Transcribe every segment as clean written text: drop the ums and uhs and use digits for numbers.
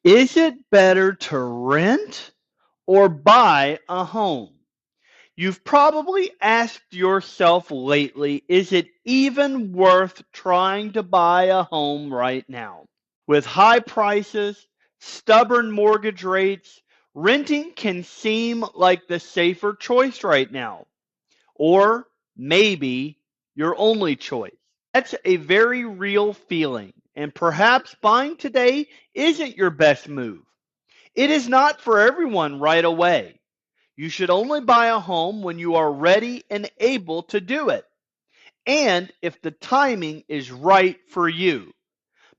Is it better to rent or buy a home? You've probably asked yourself lately, is it even worth trying to buy a home right now? With high prices, stubborn mortgage rates, renting can seem like the safer choice right now, or maybe your only choice. That's a very real feeling, and perhaps buying today isn't your best move. It is not for everyone right away. You should only buy a home when you are ready and able to do it, and if the timing is right for you.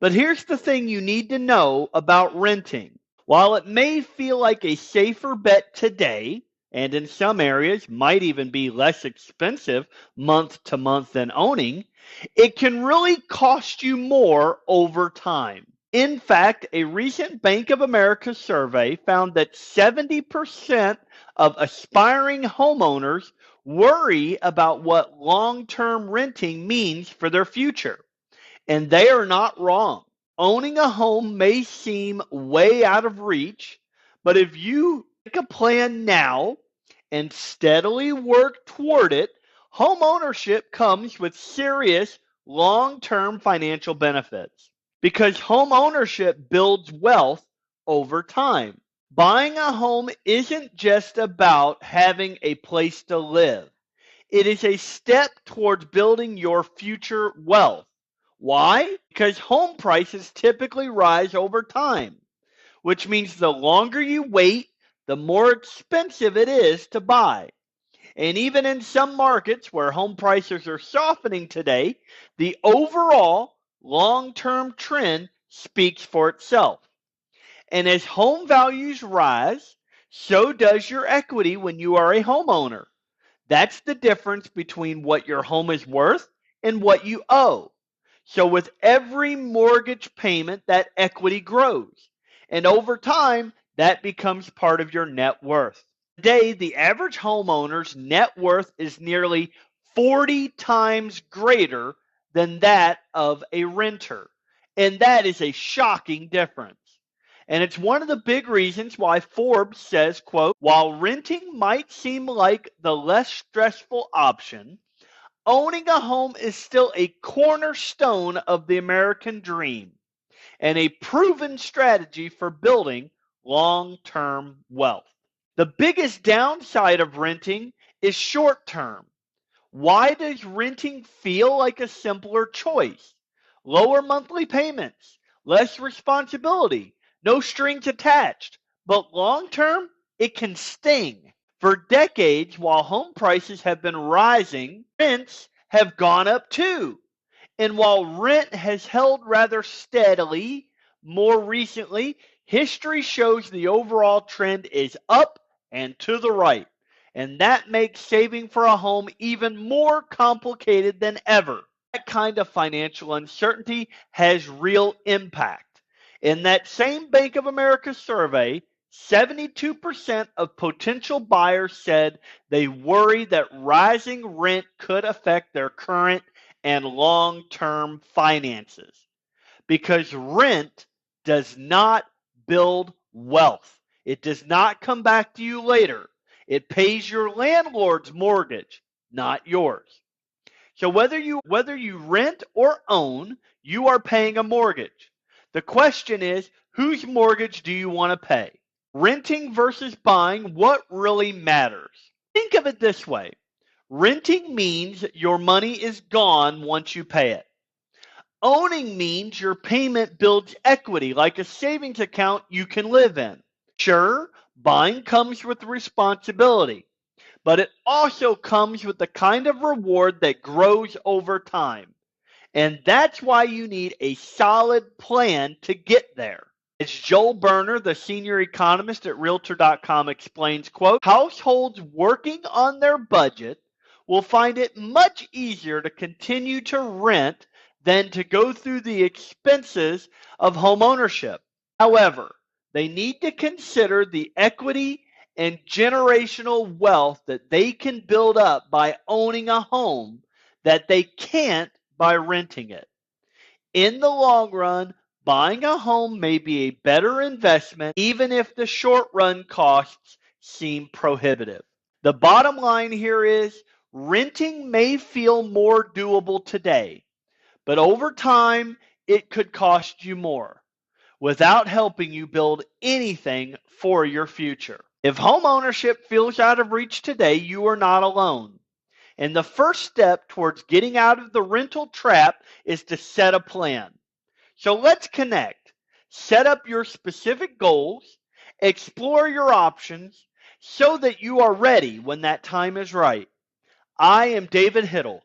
But here's the thing you need to know about renting. While it may feel like a safer bet today, and in some areas might even be less expensive month to month than owning, it can really cost you more over time. In fact, a recent Bank of America survey found that 70% of aspiring homeowners worry about what long term renting means for their future. And they are not wrong. Owning a home may seem way out of reach, but if you make a plan now and steadily work toward it, home ownership comes with serious long term financial benefits because home ownership builds wealth over time. Buying a home isn't just about having a place to live. It is a step towards building your future wealth. Why? Because home prices typically rise over time, which means the longer you wait, the more expensive it is to buy. And even in some markets where home prices are softening today, the overall long term trend speaks for itself. And as home values rise, so does your equity when you are a homeowner. That's the difference between what your home is worth and what you owe. So, with every mortgage payment, that equity grows. And over time, that becomes part of your net worth. Today, the average homeowner's net worth is nearly 40 times greater than that of a renter. And that is a shocking difference. And it's one of the big reasons why Forbes says, quote, while renting might seem like the less stressful option, owning a home is still a cornerstone of the American dream and a proven strategy for building long-term wealth. The biggest downside of renting is short term. Why does renting feel like a simpler choice? Lower monthly payments, less responsibility, no strings attached. But long term, it can sting. For decades, while home prices have been rising, rents have gone up too. And while rent has held rather steadily more recently, history shows the overall trend is up and to the right. And that makes saving for a home even more complicated than ever. That kind of financial uncertainty has real impact. In that same Bank of America survey, 72% of potential buyers said they worry that rising rent could affect their current and long term finances because rent does not build wealth. It does not come back to you later. It pays your landlord's mortgage, not yours. So whether you rent or own, you are paying a mortgage. The question is, whose mortgage do you want to pay? Renting versus buying, what really matters? Think of it this way. Renting means your money is gone once you pay it. Owning means your payment builds equity, like a savings account you can live in. Sure, buying comes with responsibility, but it also comes with the kind of reward that grows over time. And that's why you need a solid plan to get there. As Joel Berner, the senior economist at Realtor.com explains, quote, households working on their budget will find it much easier to continue to rent than to go through the expenses of home ownership. However, they need to consider the equity and generational wealth that they can build up by owning a home that they can't by renting it. In the long run, Buying a home may be a better investment even if the short run costs seem prohibitive. The bottom line here is renting may feel more doable today, but over time it could cost you more without helping you build anything for your future. If home ownership feels out of reach today, you are not alone. And the first step towards getting out of the rental trap is to set a plan. So let's connect. Set up your specific goals, explore your options so that you are ready when that time is right. I am David Hittle,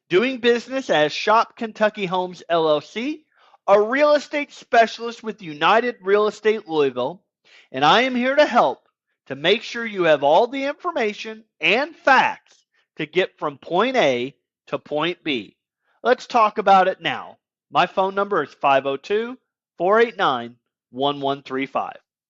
doing business as Shopkentuckyhomes LLC, a real estate specialist with United Real Estate Louisville, and I am here to help to make sure you have all the information and facts to get from point A to point B. Let's talk about it now. My phone number is 502 489 1135.